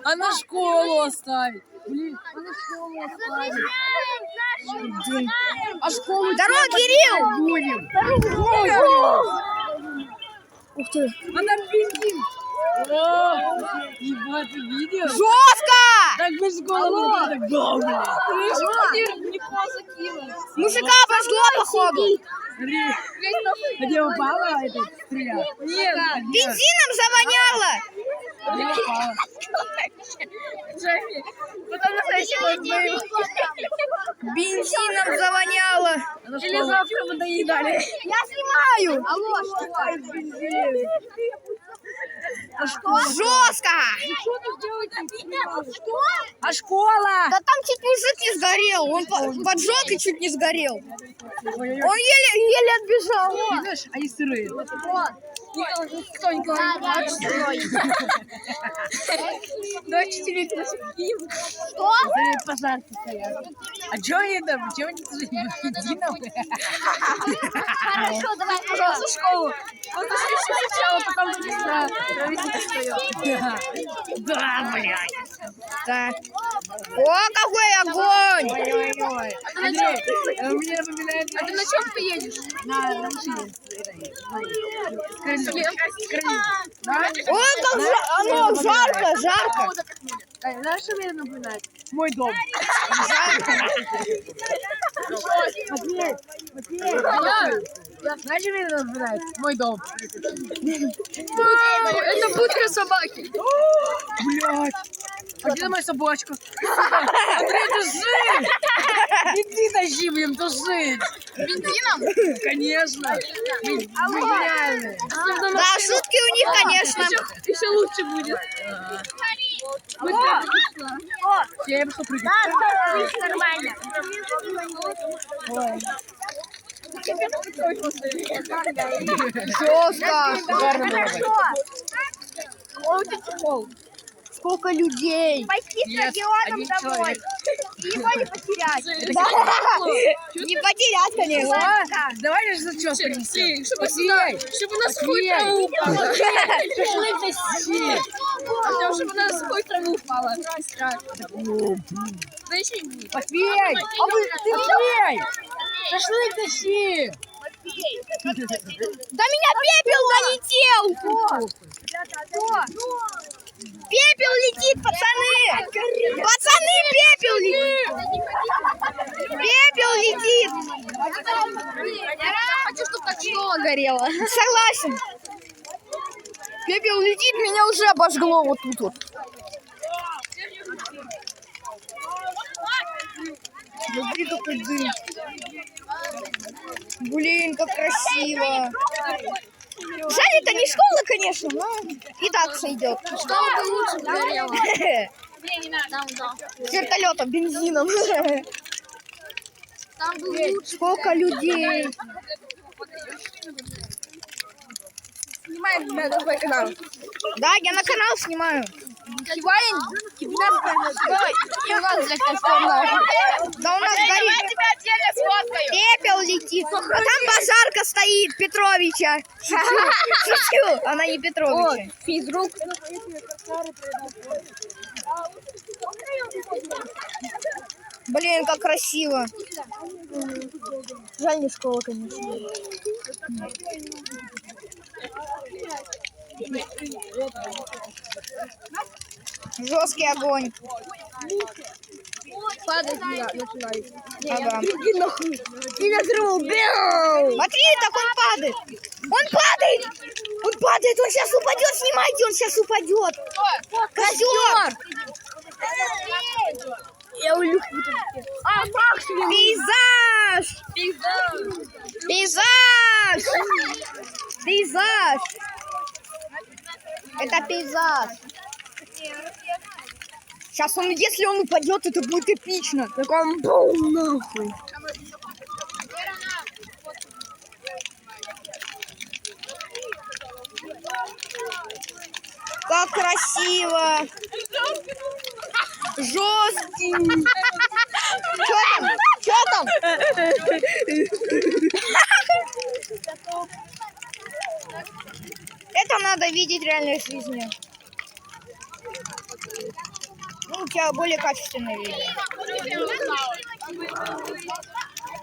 А на школу оставить. Блин, а на школу оставить. А школу... Здорово, Кирилл! Будем. Ух ты. А там бензин. О, ебать, ты видел? Жестко! Как мы школу так долго. Мужика обожгло, походу. Где упала эта стрела? Нет. Бензином завоняло. Где упала? Бензином завоняло. Или завтра мы доедали. Я снимаю. Алло, Жестко. А школа? Да там чуть мужик не сгорел. Он поджег и чуть не сгорел. Он еле отбежал. Видишь, они сырые. Кто Николай? Дочь Что? Пожарки стоят. А что они там? Чего они тут единовые? Хорошо, давай, пожалуйста, школу. Вот пошли сначала, потом на траве встает. Да, блядь. Так. О, какой огонь! Ой-ой-ой. Андрей, мне напоминает... А ты на чем ты едешь? На машине. Да? Ой, как оно жарко, жарко. Знаешь, что мне напоминает? Мой дом. Матвей, знаешь, что мне напоминает? Мой дом. Это будка собаки. Блядь. А где моя собачка? Андрей, туши! Иди тащи, блин, туши! Бензином? Конечно! Мы гениальны! Да, шутки у них, конечно. Еще лучше будет. Я пошел прыгать. Нормально. Жестко. Сколько людей. Пойти с Нет, Родионом один домой. человек. И его не потерять. Не потерять, конечно. О, давай же зачет принесем. Чтобы у нас хуй траву упала. Чтобы у нас хуй траву упала. Да еще не будет. Матвей! Матвей! Шашлык тащи! До меня пепел долетел. Пепел летит, пацаны. Пацаны, пепел летит. Пепел летит. Я хочу, чтобы так школа горела. Согласен. Пепел летит, меня уже обожгло вот тут вот. Смотри, какой дым. Блин, как красиво. Жаль, это не школа, конечно, но и так сойдет. Школа бы лучше горела. Вертолетом, бензином. Там был лучше. Сколько людей. Снимай на свой канал. Да, я на канал снимаю. Киваем? И у нас для костюма. Да у нас горит. тебя отдельно сфоткаю. Пепел летит. А там базарка стоит Петровича. Шучу. Она не Петровича. Физрук. Блин, как красиво. Жаль, не школа, конечно. Жесткий огонь. Падать начинает. Ага. И накрыл. Смотри, так он падает. Он падает. Он падает. Он сейчас упадет. Снимайте, он сейчас упадет. Козер. Я улюблю. А, максимум. Пейзаж. Пейзаж. Пейзаж. Это пейзаж. Сейчас он, если он упадет, это будет эпично. Так он бум, нахуй. Как красиво. Жесткий. Что там? Это надо видеть в реальной жизни. Ну, у тебя более качественное видео.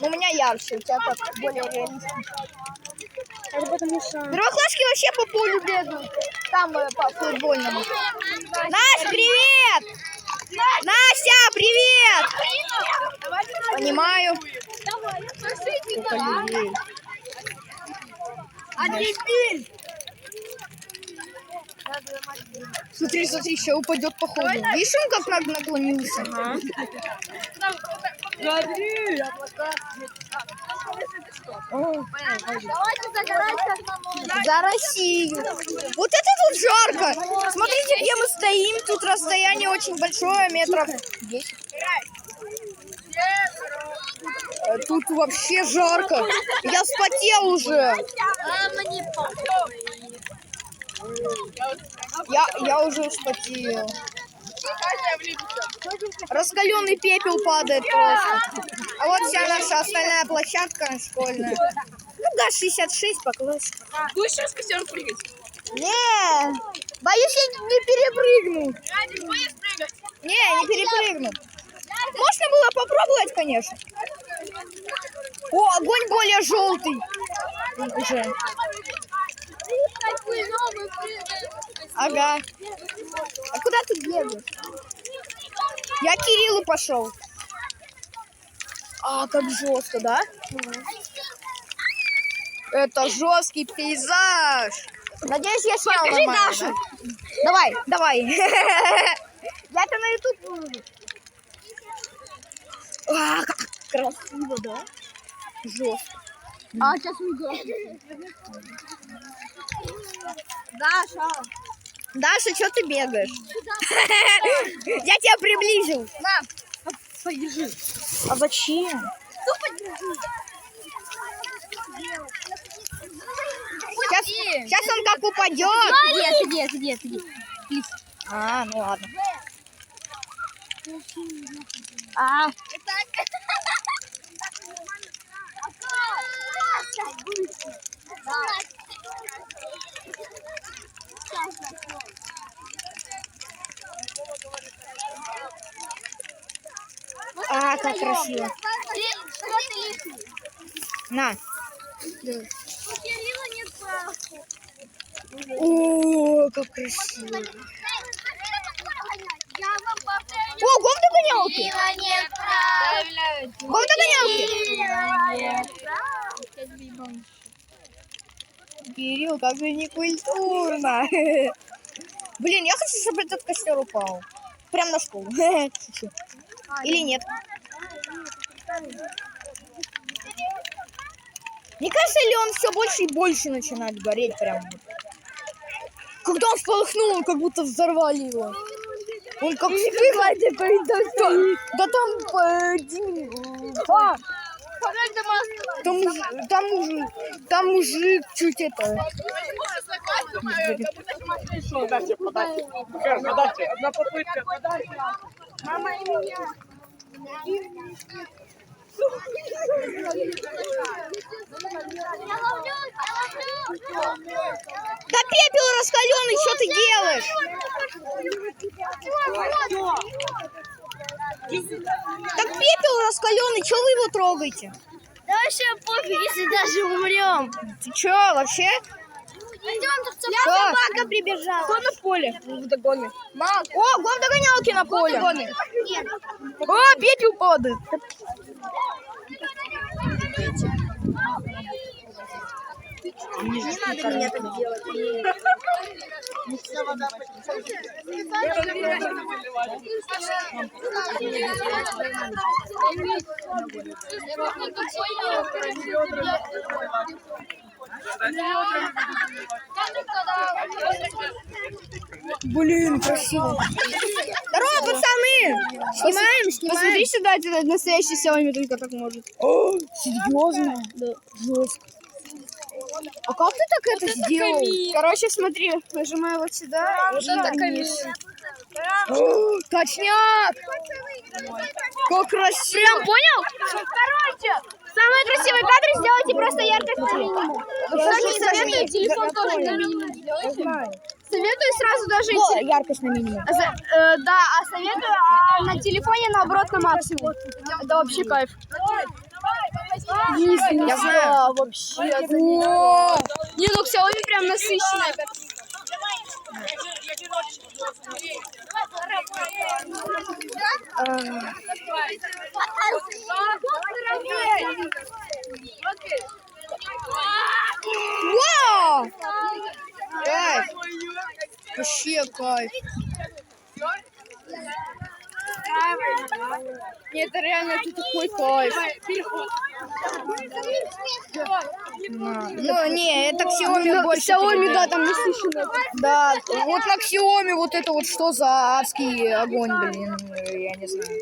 Ну, у меня ярче, у тебя так более реалистично. Первоклашки вообще по полю бегают. Там по футбольному. Настя, привет! Настя, привет! Понимаю. Сколько людей. Смотри, смотри, еще упадет походу. Видишь, он как наклонился? За Россию. Вот это тут жарко. Смотрите, где мы стоим. Тут расстояние очень большое, метров 10. Тут вообще жарко. Я вспотел уже. Я уже вспотел. Раскаленный пепел падает просто. А вот вся наша остальная площадка школьная. Ну да, 66 по классу. Будешь сейчас костер прыгать? Не, боюсь, я не перепрыгну. Не перепрыгну. Можно было попробовать, конечно. О, огонь более желтый. Уже. Ага. А куда ты бегаешь? Я к Кириллу пошел. А, как жестко, да? Это жесткий пейзаж. Надеюсь, я снял нормально. Дашу. Да? Давай. Я это на YouTube выложу. А, как красиво, да? Жестко. А, сейчас уйду. Даша, что ты бегаешь? Я тебя приблизил. На, подержи. А зачем? Сейчас он как упадет. Где? А, ну ладно. А, как красиво. На. О, как красиво. О, гон догонялки. Гон догонялки. Кирилл, как же некультурно. Блин, я хочу, чтобы этот костер упал. Прям на школу. Или нет? Мне кажется, ли он все больше и больше начинает гореть прям. Когда он вспыхнул, он как будто взорвали его. Он как вспыхнул. Да там мужик чуть это. Подайте, одна попытка, подайте. Мама и меня. Да пепел раскаленный, что ты делаешь? Так пепел раскаленный, что вы его трогаете? Да вообще пофиг, если даже умрем. Ты что, вообще? Собака прибежала. Кто на поле? В догоне. О, гон догонялки на поле. О, пепел падает. Не надо меня так делать. Блин, красиво. Здорово, пацаны! Снимаем? Посмотри сюда, это настоящий Xiaomi только так может. О, серьезно? Да. Жестко. А как ты так это сделал? Короче, смотри, нажимаю вот сюда. Вот это камин. О, точняк! Как красиво! Прям понял? Короче, самые красивые кадры сделайте просто яркость на минимум. Кстати, советую телефон тоже на минимум сделайте. Советую сразу даже идти. Яркость на минимум. Да, а советую на телефоне наоборот на максимум. Это вообще кайф. Я знаю. Вообще. Не, ну Xiaomi прям насыщенная картинка. Вау! Кайф. Вообще кайф. Нет, это реально это такой кайф. Ну, не, это Xiaomi больше. Xiaomi, да, там насыщенная. Да, вот на Xiaomi вот это вот что за адский огонь, блин, я не знаю.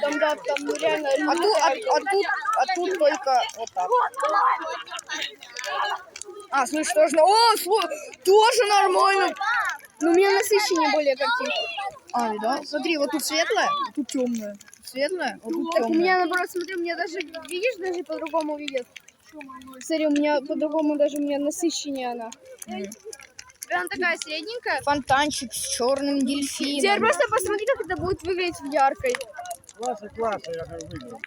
Там, да, там реально... А тут только вот так. А, слышь, тоже... О, тоже нормально. Ну, у меня насыщеннее более картинка. А, да? Смотри, вот тут светлое, а тут темное. Светлое, а тут Так у темное. меня, наоборот, смотри, у меня даже, видишь, даже по-другому видит. Смотри, у меня по-другому даже у меня насыщеннее она. Прям такая средненькая. Фонтанчик с черным Теперь дельфином. просто посмотри, как это будет выглядеть в яркой. Классно, я же выиграл.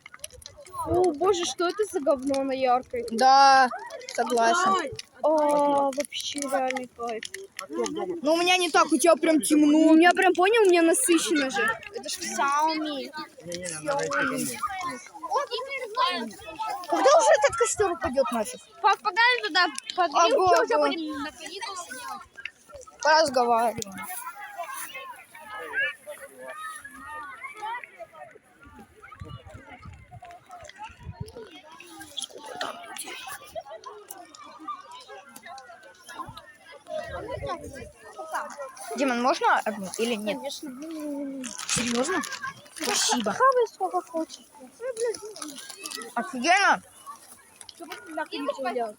О, боже, что это за говно на яркой? Да, согласен. О, вообще реальный кайф. Но у меня не так, у тебя прям У темно. меня прям, понял, у меня насыщенно же. Это ж Xiaomi. Когда уже этот костер упадет нафиг? Погнали туда, погрел, Ага, уже ага. будем на каникулы делать. Поразговариваем. Димон, можно одну или нет? Конечно. Серьезно? Спасибо. Хавай сколько хочешь. Офигенно. Что будем на каникулы делать?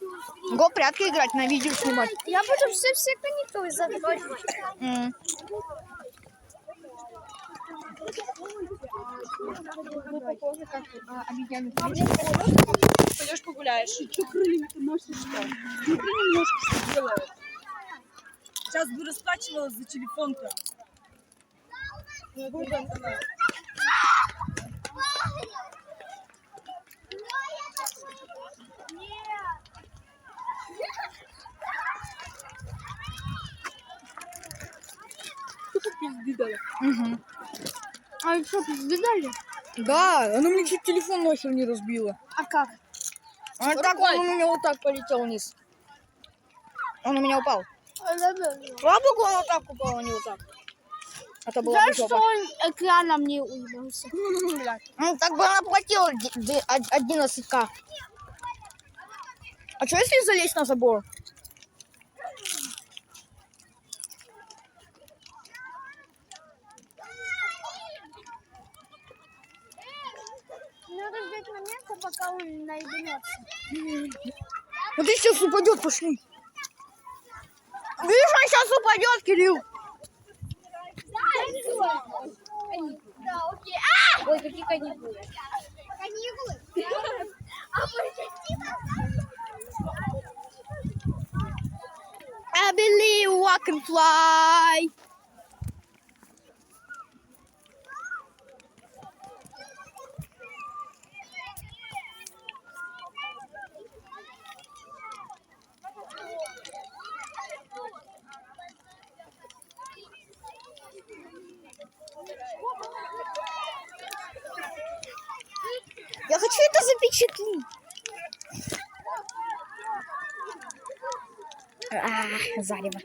Го прятки играть, на видео снимать. Я буду все каникулы забивать. Пойдешь погуляешь. Что крыльями-то машешь что? Смотри, немножко что делает. Сейчас бы расплачивалась за телефон-то. Пизды дала. Угу. А что, пизды дали? Да, она мне чуть телефон нахер не разбила. А как? А так он у меня вот так полетел вниз. Он у меня упал. Слава богу, он вот так упал, а не вот так. Это было бы жопа. он экраном не уебался? Ну, так бы она платила 11к. А что если залезть на забор? Надо ждать момента, пока он наебнется. Вот и сейчас упадет, пошли. Видишь, он сейчас упадет, Кирилл. Да, окей. Ой, какие каникулы? Каникулы? I believe I can fly. Я хочу это запечатлеть. Зарево.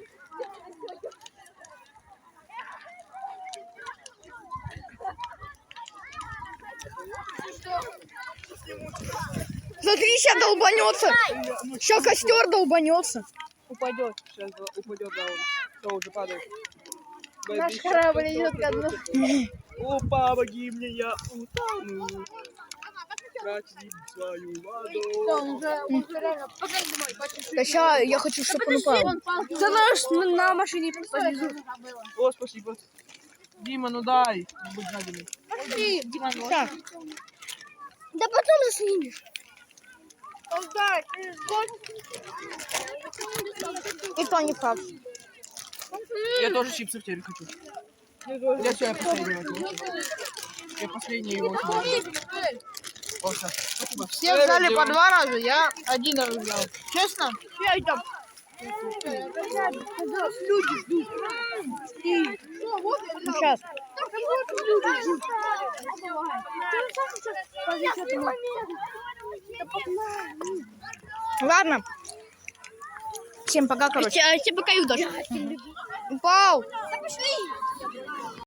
Смотри, сейчас долбанется. Сейчас костер долбанется. Упадет. Сейчас упадет, да, он. Все, уже падает. Наш корабль идет ко дну. О, помоги мне, я утону. Прочти свою воду. Уже реально. Погоди, домой, Да ща, я хочу, чтобы он упал. Да на машине повезу. О, спасибо. Дима, ну дай. Будь жадным. Так. Да потом заснимешь. И то не факт. Я тоже чипсы теперь хочу. Я все, я последний возьму. Я последний его возьму. О, всё. Спасибо. Все взяли по 2 раза, я 1 раз взял. Честно? Сейчас. Ладно. Всем пока, короче. Тебе пока, Юдош. Упал. Пошли.